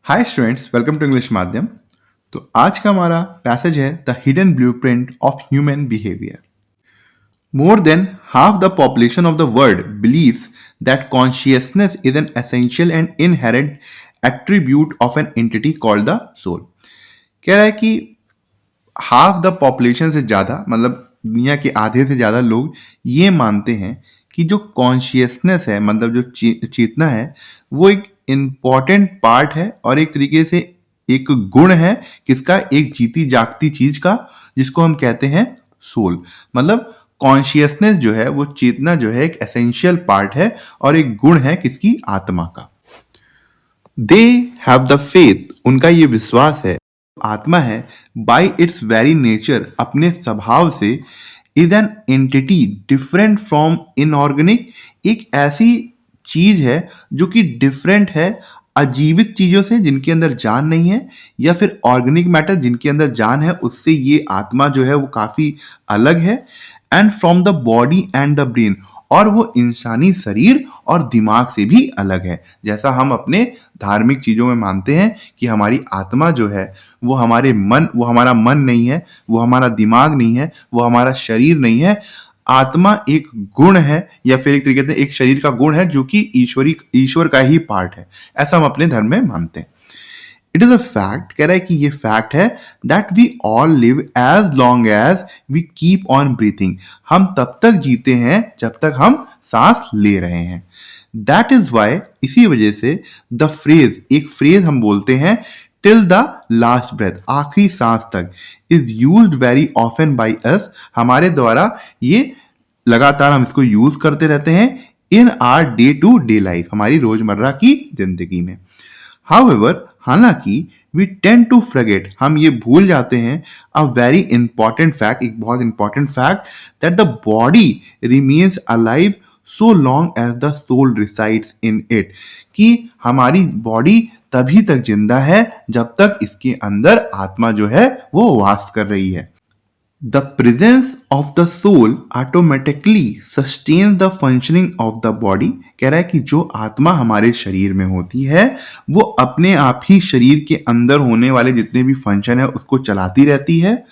Hi students, welcome to English Madhyam. तो आज का हमारा पैसेज है the hidden blueprint of human behaviour. More than half the population of the world believes that consciousness is an essential and inherent attribute of an entity called the soul. कह रहा है कि half the population से ज़्यादा, मतलब दुनिया के आधे से ज़्यादा लोग ये मानते हैं कि जो कॉन्शियसनेस है, मतलब जो चेतना है, वो एक इम्पॉर्टेंट पार्ट है और एक तरीके से एक गुण है किसका, एक जीती जागती चीज का, जिसको हम कहते हैं सोल। मतलब कॉन्शियसनेस जो है, वो चेतना जो है, एक एसेंशियल पार्ट है और एक गुण है किसकी, आत्मा का। दे हैव द फेथ, उनका ये विश्वास है आत्मा है बाय इट्स वेरी नेचर, अपने स्वभाव से, is an entity different from inorganic, एक ऐसी चीज है जो कि डिफरेंट है अजीवित चीजों से जिनके अंदर जान नहीं है, या फिर ऑर्गेनिक मैटर जिनके अंदर जान है, उससे ये आत्मा जो है वो काफी अलग है। And from the body and the brain, और वो इंसानी शरीर और दिमाग से भी अलग है। जैसा हम अपने धार्मिक चीजों में मानते हैं कि हमारी आत्मा जो है वो हमारा मन नहीं है, वो हमारा दिमाग नहीं है, वो हमारा शरीर नहीं है। आत्मा एक गुण है, या फिर एक तरीके से एक शरीर का गुण है जो कि ईश्वर का ही पार्ट है। ऐसा हम अपने धर्म में मानते हैं। इट इज अ फैक्ट, कह रहा है कि ये फैक्ट है that we all live as long as we keep on breathing, हम तब तक जीते हैं जब तक हम सांस ले रहे हैं। दैट इज वाई, इसी वजह से द फ्रेज, एक फ्रेज हम बोलते हैं टिल द लास्ट ब्रेथ, आखिरी सांस तक, is used very often by us, हमारे द्वारा ये लगातार हम इसको यूज करते रहते हैं in our day to day life, हमारी रोजमर्रा की जिंदगी में। हाउएवर, हालांकि वी टेंड टू फॉरगेट, हम ये भूल जाते हैं अ वेरी इंपॉर्टेंट फैक्ट, एक बहुत important fact, that the body remains alive so long as the soul resides in it, कि हमारी बॉडी तभी तक जिंदा है जब तक इसके अंदर आत्मा जो है वो वास कर रही है। The presence of the soul automatically sustain the functioning of the body, कह रहा है कि जो आत्मा हमारे शरीर में होती है वो अपने आप ही शरीर के अंदर होने वाले जितने भी फंक्शन है उसको चलाती रहती है।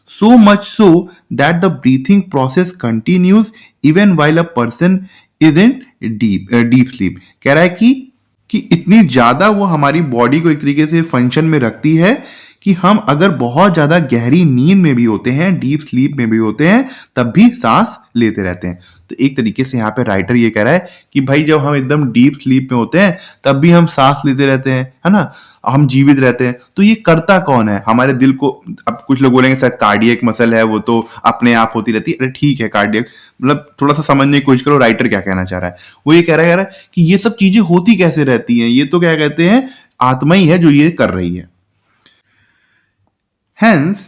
So much so that the breathing process continues even while a person is in deep sleep, कह रहा है कि इतनी ज्यादा वो हमारी बॉडी को एक तरीके से फंक्शन में रखती है कि हम अगर बहुत ज्यादा गहरी नींद में भी होते हैं, डीप स्लीप में भी होते हैं, तब भी सांस लेते रहते हैं। तो एक तरीके से यहाँ पे राइटर ये कह रहा है कि भाई जब हम एकदम डीप स्लीप में होते हैं तब भी हम सांस लेते रहते हैं, है ना, हम जीवित रहते हैं। तो ये करता कौन है, हमारे दिल को, अब कुछ लोग बोलेंगे सर कार्डियक मसल है वो तो अपने आप होती रहती है। अरे ठीक है, कार्डियक मतलब थोड़ा सा समझने की कोशिश करो राइटर क्या कहना चाह रहा है। वो ये कह रहा है कि ये सब चीजें होती कैसे रहती हैं, ये तो क्या कहते हैं आत्मा ही है जो ये कर रही है। Hence,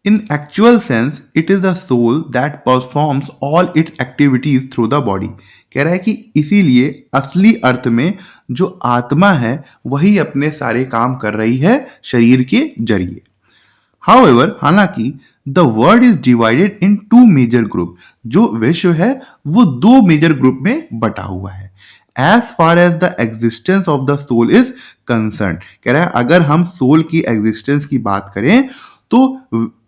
in actual sense, it is the soul that performs all its activities through the body. कह रहा है कि इसीलिए असली अर्थ में जो आत्मा है वही अपने सारे काम कर रही है शरीर के जरिए। However, हालांकि the world is divided into major group, जो विश्व है वो दो मेजर ग्रुप में बटा हुआ है। As far as the existence of the soul is concern, कह रहा है अगर हम सोल की एग्जिस्टेंस की बात करें तो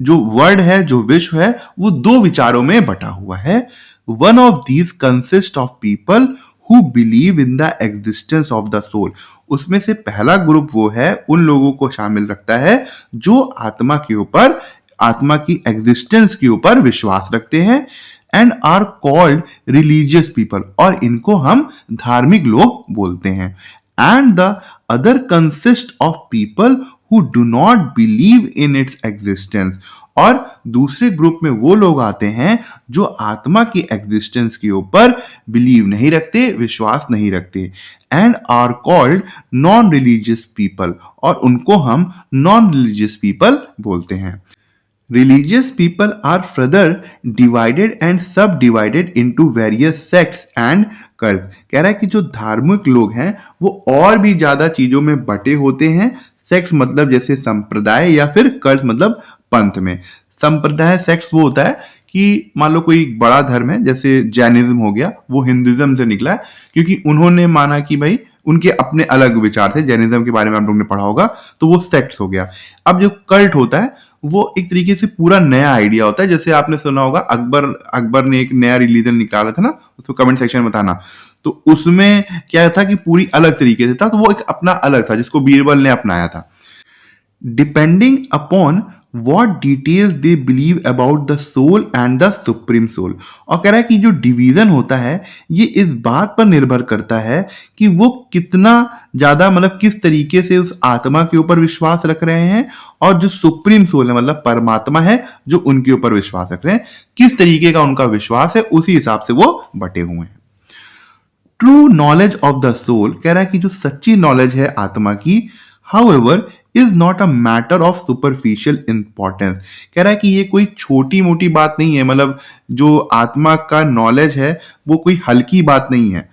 जो वर्ल्ड है, जो विश्व है, वो दो विचारों में बटा हुआ है। One of these consist of people who believe in the existence of the soul, उसमें से पहला ग्रुप वो है, उन लोगों को शामिल रखता है जो आत्मा के ऊपर, आत्मा की एग्जिस्टेंस के ऊपर विश्वास रखते हैं। And are called religious people, और इनको हम धार्मिक लोग बोलते हैं। And the other consist of people who do not believe in its existence, और दूसरे ग्रुप में वो लोग आते हैं जो आत्मा की एग्जिस्टेंस के ऊपर बिलीव नहीं रखते, विश्वास नहीं रखते। And are called non religious people, और उनको हम नॉन रिलीजियस पीपल बोलते हैं। Religious people are further divided and subdivided into various sects and cults. कह रहा है कि जो धार्मिक लोग हैं वो और भी ज्यादा चीजों में बटे होते हैं। सेक्ट मतलब जैसे संप्रदाय, या फिर कल्ट मतलब पंथ में। संप्रदाय सेक्ट्स वो होता है कि मान लो कोई बड़ा धर्म है, जैसे जैनिज्म हो गया, वो हिंदुज्म से निकला है क्योंकि उन्होंने माना कि भाई उनके अपने अलग विचार थे। जैनिज्म के बारे में आप लोगों ने पढ़ा होगा, तो वो सेक्ट्स हो गया। अब जो कल्ट होता है वो एक तरीके से पूरा नया आइडिया होता है। जैसे आपने सुना होगा अकबर ने एक नया रिलीजन निकाला था ना, उसको कमेंट सेक्शन में बताना। तो उसमें क्या था कि पूरी अलग तरीके से था, तो वो एक अपना अलग था जिसको बीरबल ने अपनाया था। Depending upon what details they believe about the soul and the supreme soul। और कह रहा है कि जो डिवीजन होता है ये इस बात पर निर्भर करता है कि वो कितना ज्यादा मतलब किस तरीके से उस आत्मा के ऊपर विश्वास रख रहे हैं, और जो सुप्रीम सोल है मतलब परमात्मा है जो उनके ऊपर विश्वास रख रहे हैं, किस तरीके का उनका विश्वास है, उसी हिसाब से वो बटे हुए हैं। True knowledge of the soul, कह रहा है कि जो सच्ची नॉलेज है आत्मा की, however is not a matter of superficial importance। कह रहा है कि ये कोई छोटी मोटी बात नहीं है, मतलब जो आत्मा का नॉलेज है वो कोई हल्की बात नहीं है।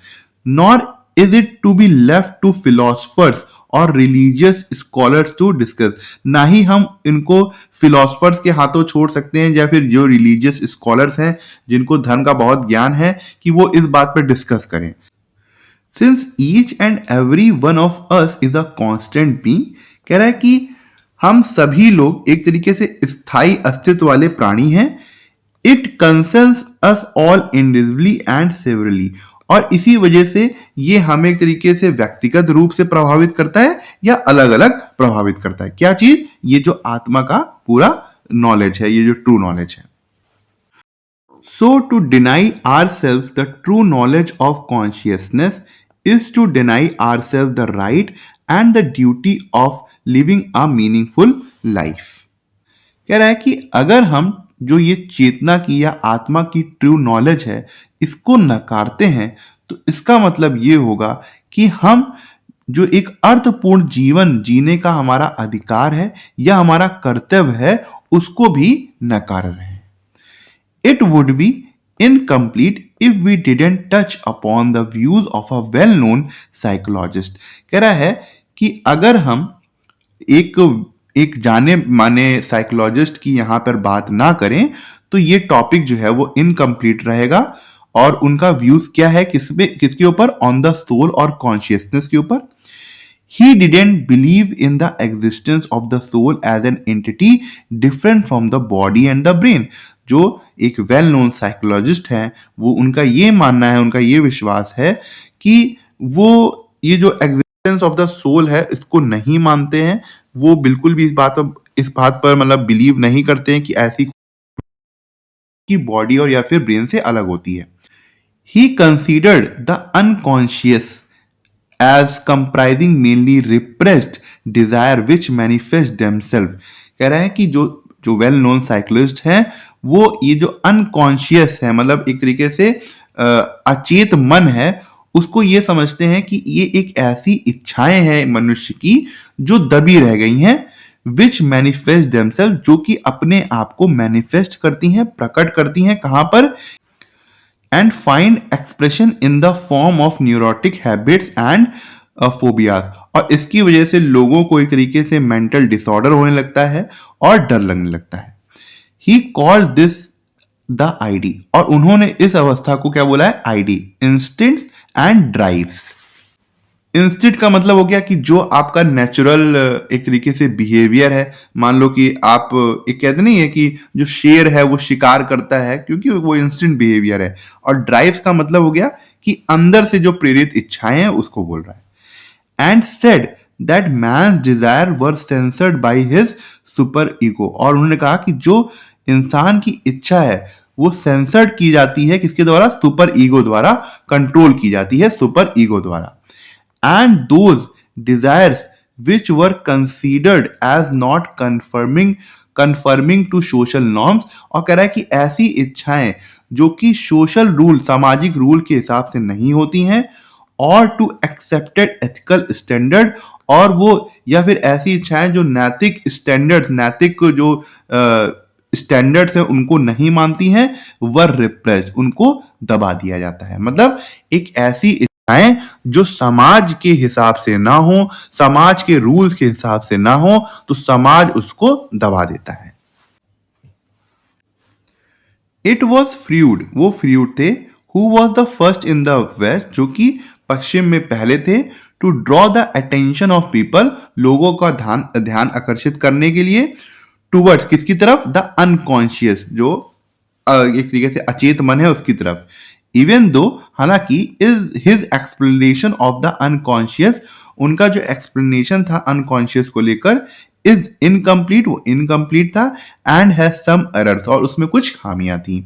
nor is it to be left to philosophers और रिलीजियस स्कॉलर्स टू डिस्कस। ना ही हम इनको फिलोसफर्स के हाथों छोड़ सकते हैं या फिर जो रिलीजियस स्कॉलर्स हैं जिनको धर्म का बहुत ज्ञान है कि वो इस बात पर डिस्कस करें। Since each and every one of us is a constant being, कह रहा है कि हम सभी लोग एक तरीके से स्थायी अस्तित्व वाले प्राणी हैं। It concerns us all individually and severally, और इसी वजह से ये हमें एक तरीके से व्यक्तिगत रूप से प्रभावित करता है या अलग अलग प्रभावित करता है। क्या चीज? ये जो आत्मा का पूरा नॉलेज है, ये जो ट्रू नॉलेज है। So to deny ourselves the true knowledge of consciousness is to deny ourselves the right and the duty of living a meaningful life। कह रहा है कि अगर हम जो ये चेतना की या आत्मा की ट्रू नॉलेज है इसको नकारते हैं, तो इसका मतलब ये होगा कि हम जो एक अर्थपूर्ण जीवन जीने का हमारा अधिकार है या हमारा कर्तव्य है उसको भी नकार रहे हैं। It would be incomplete if we didn't touch upon the views of a well-known psychologist। कह रहा है कि अगर हम एक एक जाने माने साइकोलॉजिस्ट की यहाँ पर बात ना करें तो ये टॉपिक जो है वो इनकम्प्लीट रहेगा। और उनका व्यूज क्या है किसके ऊपर? ऑन द सोल और कॉन्शियसनेस के ऊपर। He didn't believe in the existence of the soul as an entity different from the body and the brain। जो एक वेल नोन साइकोलॉजिस्ट है वो उनका ये मानना है, उनका ये विश्वास है कि वो ये जो एग्जिस्टेंस ऑफ द सोल है इसको नहीं मानते हैं। वो बिल्कुल भी इस बात पर मतलब बिलीव नहीं करते हैं कि ऐसी की बॉडी और या फिर ब्रेन से अलग होती है। He considered the unconscious as comprising mainly repressed desire which manifest themselves। कह रहा है कि जो जो वेल नोन साइकोलॉजिस्ट हैं वो ये जो अनकॉन्शियस है मतलब एक तरीके से अचेत मन है उसको ये समझते हैं कि ये एक ऐसी इच्छाएं हैं मनुष्य की जो दबी रह गई हैं, विच मैनिफेस्ट देमसेल्फ, जो कि अपने आप को मैनिफेस्ट करती हैं, प्रकट करती हैं कहां पर? And find expression in the form of neurotic habits and phobias. और इसकी वजह से लोगों को एक तरीके से मेंटल डिसऑर्डर होने लगता है और डर लगने लगता है। He called this the ID, और उन्होंने इस अवस्था को क्या बोला है? ID, instincts and drives. Instinct का मतलब हो गया कि जो आपका नेचुरल एक तरीके से बिहेवियर है। मान लो कि आप एक कहते नहीं है कि जो शेर है वो शिकार करता है क्योंकि वो इंस्टिंक्ट बिहेवियर है। और ड्राइव्स का मतलब हो गया कि अंदर से जो प्रेरित इच्छाएं हैं उसको बोल रहा है। And said that man's desire were censored by his super ego, और उन्होंने कहा कि जो इंसान की इच्छा है वो सेंसर्ड की जाती है किसके द्वारा? सुपर ईगो द्वारा कंट्रोल की जाती है, सुपर ईगो द्वारा। And those desires which were considered as not conforming to social norms, और कह रहा है कि ऐसी इच्छाएं जो कि सोशल रूल, सामाजिक रूल के हिसाब से नहीं होती हैं, और टू एक्सेप्टेड एथिकल स्टैंडर्ड, और वो या फिर ऐसी इच्छाएं जो नैतिक स्टैंडर्ड्स, नैतिक जो स्टैंडर्ड्स है उनको नहीं मानती हैं, वर रिप्रेस्ड, उनको दबा दिया जाता है। मतलब एक ऐसी जो समाज के हिसाब से ना हो, समाज के रूल्स के हिसाब से ना हो, तो समाज उसको दबा देता है। इट वॉज फ्रूड, वो फ्रूड थे, who was the first in the west, जो कि पश्चिम में पहले थे, to draw the attention of people, लोगों का ध्यान ध्यान आकर्षित करने के लिए, टूवर्ड्स किसकी तरफ, द अनकॉन्शियस, जो एक तरीके से अचेत मन है उसकी तरफ। इवन दो, हालांकि is his explanation of the unconscious, उनका जो एक्सप्लेनेशन था अनकॉन्शियस को लेकर, इज इनकम्प्लीट, वो इनकम्प्लीट था, एंड हैज सम एरर्स, और उसमें कुछ खामियां थी।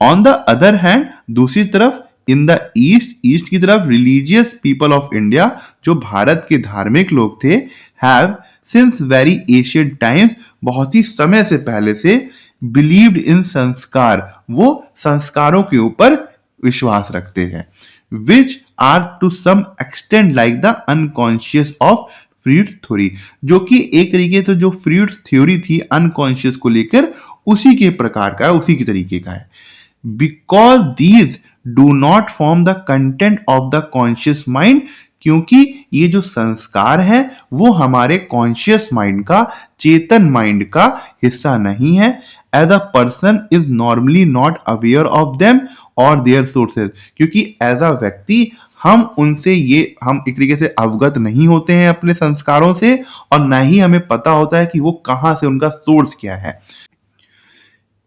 ऑन द अदर हैंड, दूसरी तरफ, इन द ईस्ट, ईस्ट की तरफ, रिलीजियस पीपल ऑफ इंडिया, जो भारत के धार्मिक लोग थे, have since very ancient times, बहुत ही समय से पहले से, बिलीव्ड इन संस्कार, वो संस्कारों के ऊपर विश्वास रखते हैं, which are to some extent like the unconscious of Freud theory, जो कि एक तरीके से जो फ्रूड थ्योरी थी अनकॉन्शियस को लेकर उसी के प्रकार का है, उसी के तरीके का है। Because these do not form the content of the conscious mind, क्योंकि ये जो संस्कार है वो हमारे कॉन्शियस माइंड का, चेतन माइंड का हिस्सा नहीं है। As a person is normally not aware of them और देयर सोर्सेज, क्योंकि एज अ व्यक्ति हम उनसे हम एक तरीके से अवगत नहीं होते हैं अपने संस्कारों से, और ना ही हमें पता होता है कि वो कहाँ से, उनका सोर्स क्या है।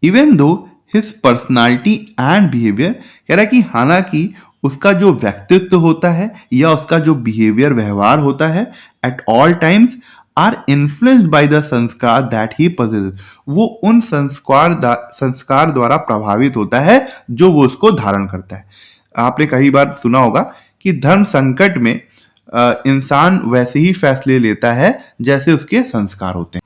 Even though his personality and behaviour, कह रहा है कि हालांकि उसका जो व्यक्तित्व होता है या उसका जो बिहेवियर, व्यवहार होता है, at all times are influenced by the sanskar that he possesses, वो उन संस्कार द्वारा प्रभावित होता है जो वो उसको धारण करता है। आपने कई बार सुना होगा कि धर्म संकट में इंसान वैसे ही फैसले लेता है जैसे उसके संस्कार होते हैं।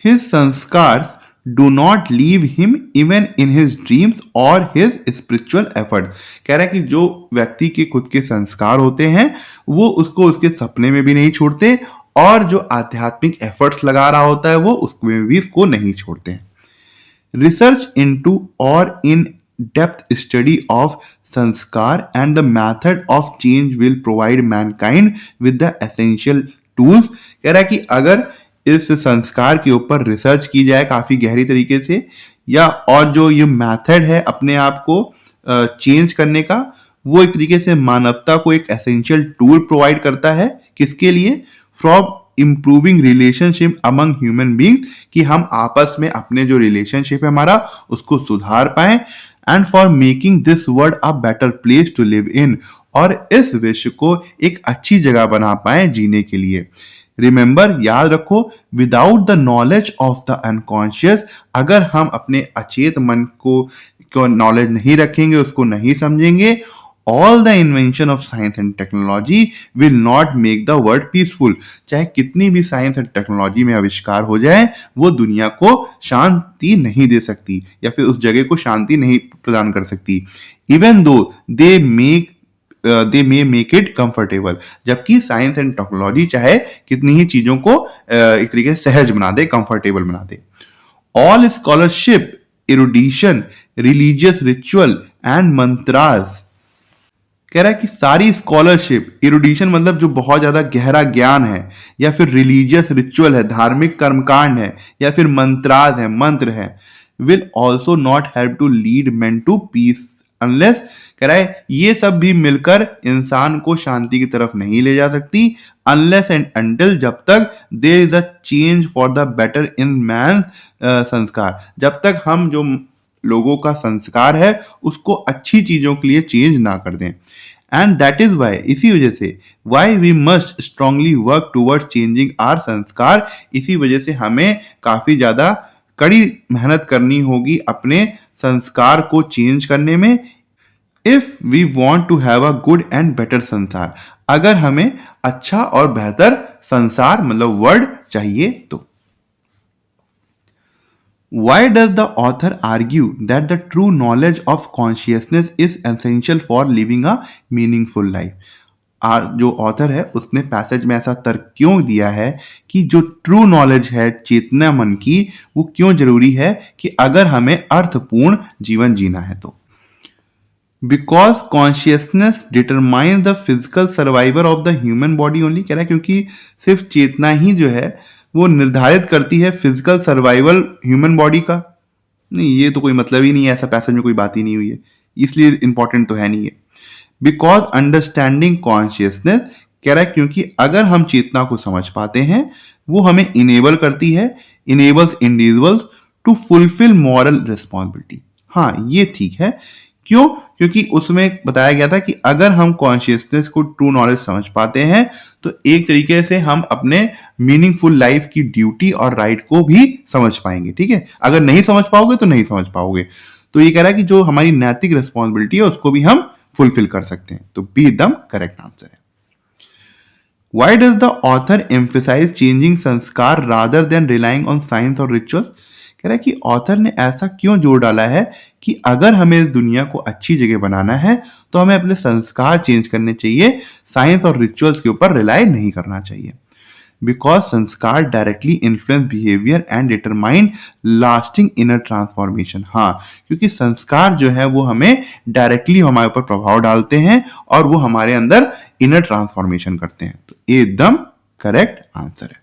His sanskars do not leave him even in his dreams or his spiritual efforts। कह रहा है कि जो व्यक्ति के खुद के संस्कार होते हैं वो उसको उसके सपने में भी नहीं छोड़ते, और जो आध्यात्मिक एफर्ट्स लगा रहा होता है वो उसमें भी इसको नहीं छोड़ते हैं। Research into or in depth study of sanskar and the method of change will provide mankind with the essential tools। कह रहा है कि अगर इस संस्कार के ऊपर रिसर्च की जाए काफी गहरी तरीके से, या और जो ये मेथड है अपने आप को चेंज करने का, वो एक तरीके से मानवता को एक एसेंशियल टूल प्रोवाइड करता है। किसके लिए? From improving relationship among human beings, कि हम आपस में अपने जो रिलेशनशिप है हमारा उसको सुधार पाए, and for making this world a better place to live in, और इस विश्व को एक अच्छी जगह बना पाए जीने के लिए। रिमेंबर, याद रखो, without the knowledge of the unconscious, अगर हम अपने अचेत मन को नॉलेज नहीं रखेंगे, उसको नहीं समझेंगे, all the invention of science and technology will not make the world peaceful. चाहे कितनी भी साइंस एंड टेक्नोलॉजी में आविष्कार हो जाए, वो दुनिया को शांति नहीं दे सकती, या फिर उस जगह को शांति नहीं प्रदान कर सकती। Even though they may make it comfortable, जबकि साइंस एंड टेक्नोलॉजी चाहे कितनी ही चीजों को एक तरीके से सहज बना दे, कंफर्टेबल बना दे। All scholarship, erudition, religious ritual and mantras, कह रहा है कि सारी स्कॉलरशिप, इरुडिशन मतलब जो बहुत ज्यादा गहरा ज्ञान है, या फिर रिलीजियस रिचुअल है, धार्मिक कर्मकांड है, या फिर मंत्रास है, मंत्र है, will also not help to lead man to peace unless, कह रहा है ये सब भी मिलकर इंसान को शांति की तरफ नहीं ले जा सकती, अनलेस एंड अंटिल, जब तक there is a change for the better in man sanskar, जब तक हम जो लोगों का संस्कार है उसको अच्छी चीजों के लिए चेंज ना कर दें। एंड दैट इज वाई, इसी वजह से, why we must strongly work toward changing our sanskar, इसी वजह से हमें काफी ज्यादा कड़ी मेहनत करनी होगी अपने संस्कार को चेंज करने में। If we want to have a good and better sansar, अगर हमें अच्छा और बेहतर संसार मतलब वर्ल्ड चाहिए तो। Why does the author argue that the true knowledge of consciousness is essential for living a meaningful life? जो ऑथर है उसने पैसेज में ऐसा तर्क क्यों दिया है कि जो ट्रू नॉलेज है चेतना मन की, वो क्यों जरूरी है कि अगर हमें अर्थपूर्ण जीवन जीना है तो। Because consciousness determine the physical survival of the human body only, कह रहा है क्योंकि सिर्फ चेतना ही जो है वो निर्धारित करती है फिजिकल सर्वाइवल ह्यूमन बॉडी का, नहीं, ये तो कोई मतलब ही नहीं है, ऐसा पैसेज में कोई बात ही नहीं हुई है, इसलिए इंपॉर्टेंट तो है नहीं है। बिकॉज अंडरस्टैंडिंग कॉन्शियसनेस, कह रहा है क्योंकि अगर हम चेतना को समझ पाते हैं, वो हमें इनेबल करती है, enables individuals to fulfil moral responsibility. हाँ, ये ठीक है। क्यों? क्योंकि उसमें बताया गया था कि अगर हम कॉन्शियसनेस को, ट्रू नॉलेज समझ पाते हैं, तो एक तरीके से हम अपने मीनिंगफुल लाइफ की ड्यूटी और राइट को भी समझ पाएंगे। ठीक है, अगर नहीं समझ पाओगे तो नहीं समझ पाओगे। तो ये कह रहा है कि जो हमारी नैतिक रिस्पॉन्सिबिलिटी है उसको भी हम फुलफिल कर सकते हैं। तो बी एकदम करेक्ट आंसर है। Why does the author emphasize changing संस्कार rather than relying on science और rituals? कह रहा है कि ऑथर ने ऐसा क्यों जोर डाला है कि अगर हमें इस दुनिया को अच्छी जगह बनाना है तो हमें अपने संस्कार चेंज करने चाहिए, साइंस और रिचुअल्स के ऊपर रिलाई नहीं करना चाहिए। बिकॉज संस्कार directly influence behaviour and determine lasting inner transformation. हाँ, क्योंकि संस्कार जो है वो हमें डायरेक्टली हमारे ऊपर प्रभाव डालते हैं और वो हमारे अंदर इनर ट्रांसफॉर्मेशन करते हैं। तो एकदम करेक्ट आंसर है।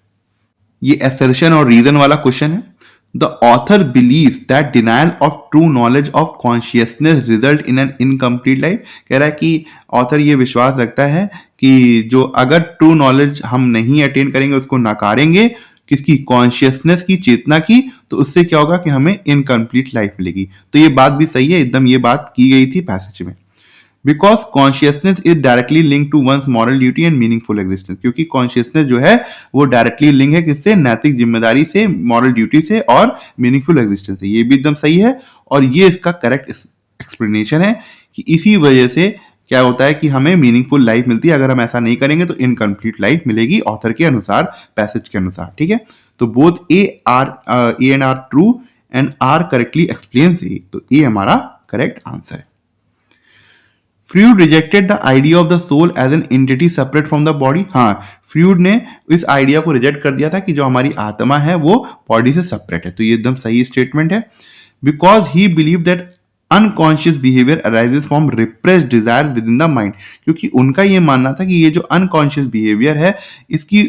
ये एसर्शन और रीजन वाला क्वेश्चन है। The author believe that denial of true knowledge of consciousness result in an incomplete life. कह रहा है कि ऑथर ये विश्वास रखता है कि जो अगर ट्रू नॉलेज हम नहीं अटेन करेंगे, उसको नकारेंगे, किसकी, कॉन्शियसनेस की, चेतना की, तो उससे क्या होगा कि हमें इनकम्प्लीट लाइफ मिलेगी। तो ये बात भी सही है, एकदम ये बात की गई थी पैसेज में। Because consciousness is directly link to one's moral duty and meaningful existence. क्योंकि कॉन्शियसनेस जो है वो डायरेक्टली लिंक है किससे, नैतिक जिम्मेदारी से, मॉरल ड्यूटी से और मीनिंगफुल एग्जिस्टेंस से। ये भी एकदम सही है और ये इसका करेक्ट एक्सप्लेनेशन है कि इसी वजह से क्या होता है कि हमें मीनिंगफुल लाइफ मिलती है। अगर हम ऐसा नहीं करेंगे तो इनकम्प्लीट लाइफ मिलेगी ऑथर के अनुसार, पैसेज के अनुसार। ठीक है, तो both A and R true and R correctly explains A. तो ए हमारा करेक्ट आंसर है। Freud rejected the idea of the soul as an entity separate from the body. हाँ, फ्रूड ने इस आइडिया को रिजेक्ट कर दिया था कि जो हमारी आत्मा है वो बॉडी से सेपरेट है। तो ये एकदम सही स्टेटमेंट है। Because he believe that unconscious behaviour arises from repressed desires with in the mind. क्योंकि उनका ये मानना था कि ये जो अनकॉन्शियस बिहेवियर है, इसकी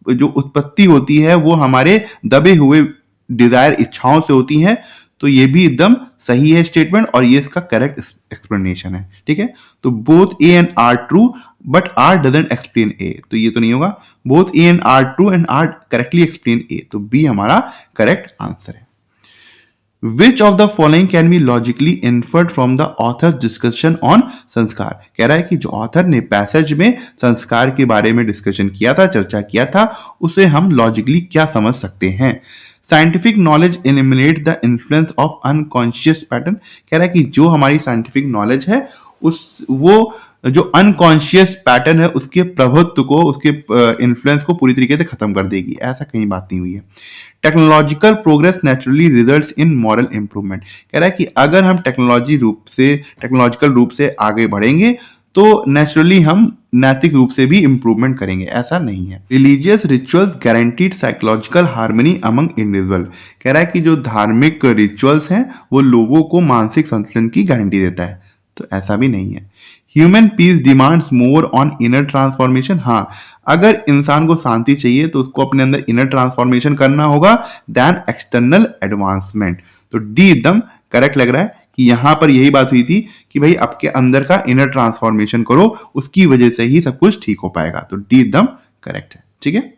जो उत्पत्ति होती है वो हमारे दबे हुए डिजायर, इच्छाओं से होती है। तो ये भी एकदम सही है स्टेटमेंट और ये इसका करेक्ट एक्सप्लेनेशन है। ठीक है, तो both A and R true but R doesn't explain A. तो ये तो नहीं होगा। Both A and R true and R correctly explain A. तो बी हमारा करेक्ट आंसर है। Which of the following can be logically inferred from the author discussion on sanskar. कह रहा है कि जो ऑथर ने पैसेज में संस्कार के बारे में डिस्कशन किया था, चर्चा किया था, उसे हम लॉजिकली क्या समझ सकते हैं। Scientific knowledge eliminate the influence of unconscious pattern. कह रहा है कि जो हमारी साइंटिफिक नॉलेज है वो जो अनकॉन्शियस पैटर्न है उसके प्रभुत्व को, उसके इन्फ्लुएंस को पूरी तरीके से खत्म कर देगी। ऐसा कहीं बात नहीं हुई है। Technological progress naturally results in moral improvement. कह रहा है कि अगर हम टेक्नोलॉजिकल रूप से आगे बढ़ेंगे तो नेचुरली हम नैतिक रूप से भी इंप्रूवमेंट करेंगे। ऐसा नहीं है। Religious rituals guaranteed psychological harmony among individual. कह रहा है कि जो धार्मिक रिचुअल्स हैं वो लोगों को मानसिक संतुलन की गारंटी देता है। तो ऐसा भी नहीं है। Human peace demands more on inner transformation. हाँ, अगर इंसान को शांति चाहिए तो उसको अपने अंदर इनर ट्रांसफॉर्मेशन करना होगा देन एक्सटर्नल एडवांसमेंट। तो डी एकदम करेक्ट लग रहा है कि यहां पर यही बात हुई थी कि भाई आपके अंदर का इनर ट्रांसफॉर्मेशन करो, उसकी वजह से ही सब कुछ ठीक हो पाएगा। तो डी एकदम करेक्ट है। ठीक है,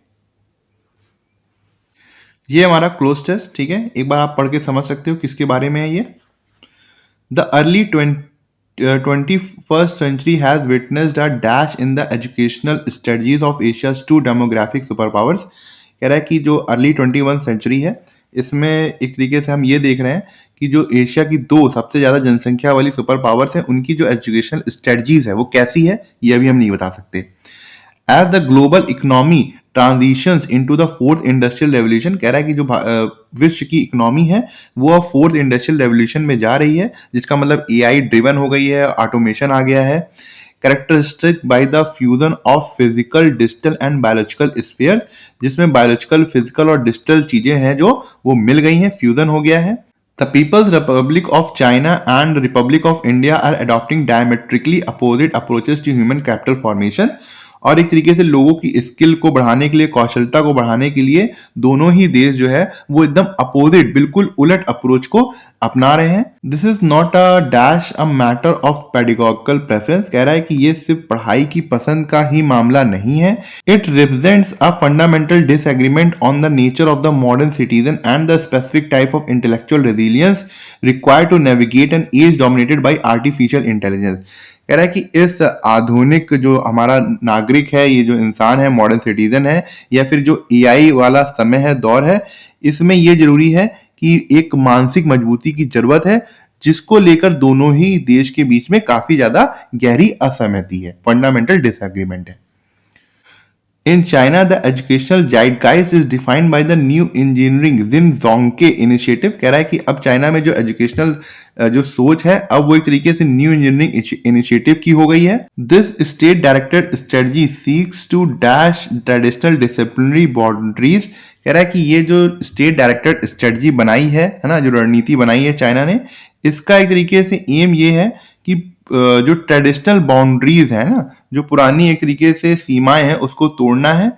ये हमारा क्लोज टेस्ट। ठीक है, एक बार आप पढ़ के समझ सकते हो किसके बारे में है ये। The early 21st century has witnessed a dash in the educational strategies of Asia's two demographic superpowers। कह रहा है कि जो अर्ली 21 सेंचुरी है इसमें एक तरीके से हम ये देख रहे हैं कि जो एशिया की दो सबसे ज़्यादा जनसंख्या वाली सुपर पावर्स हैं उनकी जो एजुकेशनल स्ट्रेटजीज है वो कैसी है, ये अभी हम नहीं बता सकते। As the global economy transitions into the fourth industrial revolution. कह रहा है कि जो विश्व की इकोनॉमी है वो अब फोर्थ इंडस्ट्रियल रेवोल्यूशन में जा रही है, जिसका मतलब एआई ड्रिवन हो गई है, ऑटोमेशन आ गया है। Characteristic by the fusion of physical, digital and biological spheres, जिसमें बायोलॉजिकल, फिजिकल और डिजिटल चीजें हैं जो वो मिल गई हैं, फ्यूजन हो गया है। The People's Republic of China and Republic of India are adopting diametrically opposite approaches to human capital formation। और एक तरीके से लोगों की स्किल को बढ़ाने के लिए, कौशलता को बढ़ाने के लिए दोनों ही देश जो है वो एकदम अपोजिट, बिल्कुल उलट अप्रोच को अपना रहे हैं। This is not a dash a matter of pedagogical preference, कह रहा है कि ये सिर्फ पढ़ाई की पसंद का ही मामला नहीं है। It represents a fundamental disagreement on the nature of the modern citizen and the specific type of intellectual resilience required to navigate an age dominated by artificial intelligence. कह रहा है कि इस आधुनिक जो हमारा नागरिक है, ये जो इंसान है, मॉडर्न सिटीजन है, या फिर जो एआई वाला समय है, दौर है, इसमें ये जरूरी है कि एक मानसिक मजबूती की जरूरत है, जिसको लेकर दोनों ही देश के बीच में काफी ज्यादा गहरी असहमति है, फंडामेंटल डिसएग्रीमेंट है। In China, the educational zeitgeist is defined by the new engineering Xinjiang initiative। कह रहा है कि अब चाइना में जो एजुकेशनल जो सोच है, अब वो एक तरीके से न्यू इंजीनियरिंग इनिशिएटिव की हो गई है। This state directed strategy seeks to dash traditional disciplinary boundaries. कह रहा है कि ये जो स्टेट डायरेक्टेड स्ट्रेटजी बनाई है ना, जो रणनीति बनाई है चाइना ने, इसका एक तरीके से एम ये है कि जो ट्रेडिशनल बाउंड्रीज है ना, जो पुरानी एक तरीके से सीमाएं हैं, उसको तोड़ना है।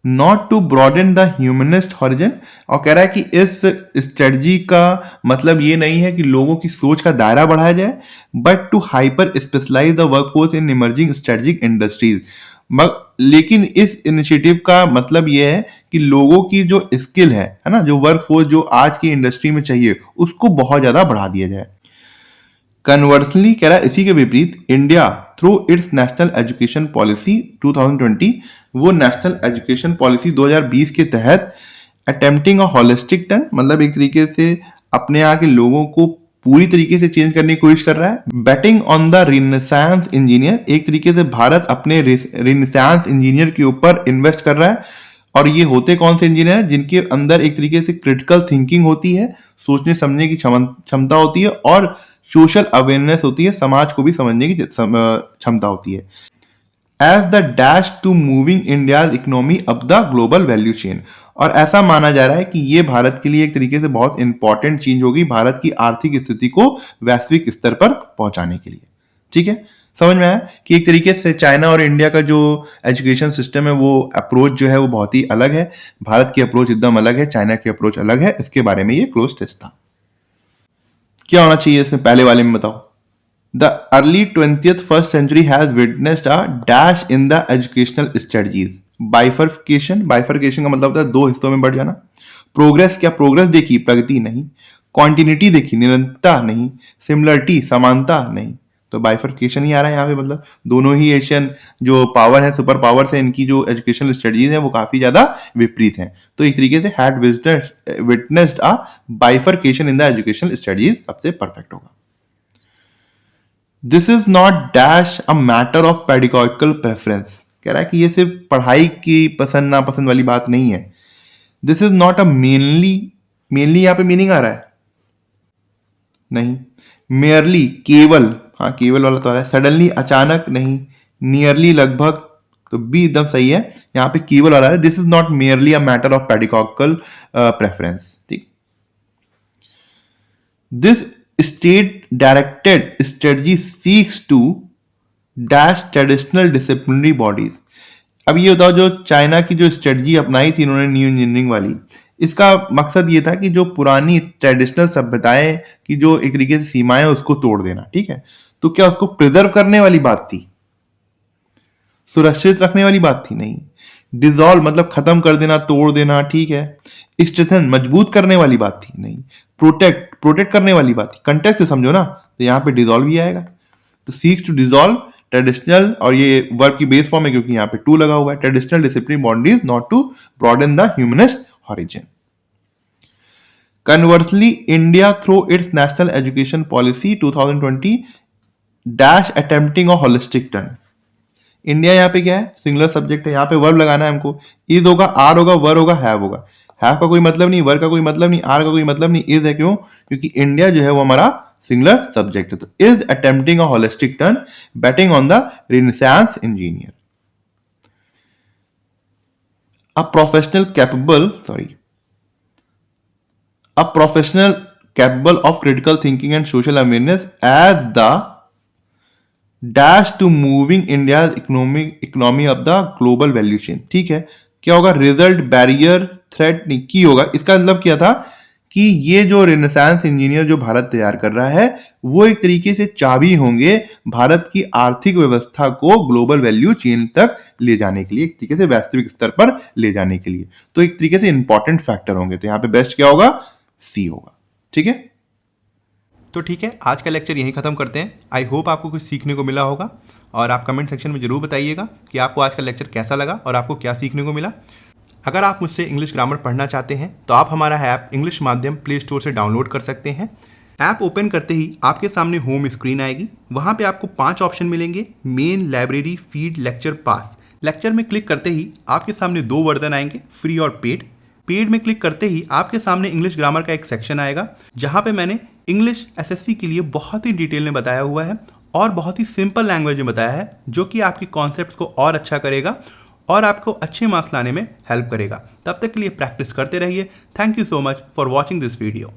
Not to broaden the humanist horizon, और कह रहा है कि इस स्ट्रेटजी का मतलब ये नहीं है कि लोगों की सोच का दायरा बढ़ाया जाए, but to hyper specialise the workforce in emerging strategic industries. लेकिन इस इनिशिएटिव का मतलब ये है कि लोगों की जो स्किल है ना, जो वर्कफोर्स जो आज की इंडस्ट्री में चाहिए, उसको बहुत ज्यादा बढ़ा दिया जाए। कन्वर्सली कह रहा है इसी के विपरीत, India through its national education policy 2020, वो नेशनल एजुकेशन पॉलिसी 2020 के तहत अटेम्प्टिंग अ होलिस्टिक टर्न, मतलब एक तरीके से अपने यहाँ के लोगों को पूरी तरीके से चेंज करने की कोशिश कर रहा है। Batting on the Renaissance engineer, एक तरीके से भारत अपने रिनेसांस इंजीनियर के ऊपर इन्वेस्ट कर रहा है। और ये होते कौन से इंजीनियर हैं? जिनके अंदर एक तरीके से क्रिटिकल थिंकिंग होती है, सोचने समझने की क्षमता होती है, और सोशल अवेयरनेस होती है, समाज को भी समझने की क्षमता होती है। As the dash to moving India economy up the global value chain, और ऐसा माना जा रहा है कि ये भारत के लिए एक तरीके से बहुत इंपॉर्टेंट चीज होगी, भारत की आर्थिक स्थिति को वैश्विक स्तर पर पहुंचाने के लिए। ठीक है, समझ में आया कि एक तरीके से चाइना और इंडिया का जो एजुकेशन सिस्टम है, वो अप्रोच जो है वो बहुत ही अलग है। भारत की अप्रोच एकदम अलग है, चाइना की अप्रोच अलग है। इसके बारे में ये क्लोज टेस्ट था। क्या होना चाहिए इसमें, पहले वाले में बताओ। The early 20th first century has witnessed a dash in the educational strategies। Bifurcation का मतलब होता है दो हिस्सों में बढ़ जाना। प्रोग्रेस, क्या प्रोग्रेस देखी, प्रगति नहीं। कॉन्टिन्यूटी देखी, निरंतरता नहीं। सिमिलरिटी, समानता नहीं। तो बाइफर्केशन ही आ रहा है यहाँ पे, मतलब दोनों ही एशियन जो पावर है, सुपर पावर है, इनकी जो एजुकेशनल स्टडीज है वो काफी ज्यादा विपरीत हैं। तो एक तरीके से had witnessed a bifurcation in the educational studies सबसे परफेक्ट होगा। This is not dash a matter of pedagogical preference, कह रहा है कि ये सिर्फ पढ़ाई की पसंद नापसंद वाली बात नहीं है। This is not a mainly, mainly यहाँ पे मीनिंग आ रहा है नहीं। मेयरली, केवल, हाँ केवल वाला तो आ रहा है। सडनली, अचानक नहीं। नियरली, लगभग, तो बी एकदम सही है। यहाँ पे केवल वाला है। This is not merely a matter of pedagogical preference. ठीक, this state directed strategy seeks to dash traditional disciplinary bodies. अब ये बताओ, जो चाइना की जो स्ट्रेटजी अपनाई थी इन्होंने न्यू इंजीनियरिंग वाली, इसका मकसद ये था कि जो पुरानी ट्रेडिशनल सभ्यताएं की जो एक तरीके से सीमाएं, उसको तोड़ देना। ठीक है, तो क्या उसको प्रिजर्व करने वाली बात थी, सुरक्षित रखने वाली बात थी? नहीं। डिसॉल्व मतलब खत्म कर देना, तोड़ देना। ठीक है। स्ट्रेंथन, मजबूत करने वाली बात थी? नहीं। प्रोटेक्ट, प्रोटेक्ट करने वाली बात थी। कंटेक्ट से समझो ना, तो यहाँ पे डिसॉल्व ही आएगा। तो सीक्स टू डिसॉल्व ट्रेडिशनल, और ये वर्ब की बेस फॉर्म है क्योंकि यहाँ पे टू लगा हुआ है। Traditional discipline bodies not to broaden the humanist horizon. Conversely, India through its national education policy 2020 dash attempting a holistic turn. India यहाँ पे क्या है, सिंगुलर सब्जेक्ट है, यहाँ पे वर्ब लगाना है हमको। इज होगा, आर होगा, वर होगा, हैव होगा। हैव का कोई मतलब नहीं, वर का कोई मतलब नहीं, आर का कोई मतलब नहीं, इज है। क्यों? क्योंकि इंडिया जो है वो हमारा सिंगुलर सब्जेक्ट है। तो is attempting a holistic turn batting on the Renaissance engineer. A professional capable, a professional capable of critical thinking and social awareness as the dash to moving India economy of the global value chain. ठीक है, क्या होगा, result barrier threat नहीं की होगा। इसका मतलब क्या था कि ये जो रेनेसांस इंजीनियर जो भारत तैयार कर रहा है वो एक तरीके से चाबी होंगे भारत की आर्थिक व्यवस्था को ग्लोबल वैल्यू चेन तक ले जाने के लिए, एक तरीके से वैश्विक स्तर पर ले जाने के लिए। तो एक तरीके से इंपॉर्टेंट फैक्टर होंगे। तो यहां पे बेस्ट क्या होगा, सी होगा। ठीक है, तो ठीक है, आज का लेक्चर यहीं ख़त्म करते हैं। आई होप आपको कुछ सीखने को मिला होगा और आप कमेंट सेक्शन में ज़रूर बताइएगा कि आपको आज का लेक्चर कैसा लगा और आपको क्या सीखने को मिला। अगर आप मुझसे इंग्लिश ग्रामर पढ़ना चाहते हैं तो आप हमारा ऐप इंग्लिश माध्यम प्ले स्टोर से डाउनलोड कर सकते हैं। ऐप ओपन करते ही आपके सामने होम स्क्रीन आएगी। वहाँ पे आपको 5 ऑप्शन मिलेंगे, मेन, लाइब्रेरी, फीड, लेक्चर, पास। लेक्चर में क्लिक करते ही आपके सामने 2 वर्जन आएंगे, फ्री और पेड। पेड में क्लिक करते ही आपके सामने इंग्लिश ग्रामर का एक सेक्शन आएगा जहाँ पे मैंने इंग्लिश एसएससी के लिए बहुत ही डिटेल में बताया हुआ है और बहुत ही सिंपल लैंग्वेज में बताया है, जो कि आपकी कॉन्सेप्ट्स को और अच्छा करेगा और आपको अच्छे मार्क्स लाने में हेल्प करेगा। तब तक के लिए प्रैक्टिस करते रहिए। Thank you so much for watching this video.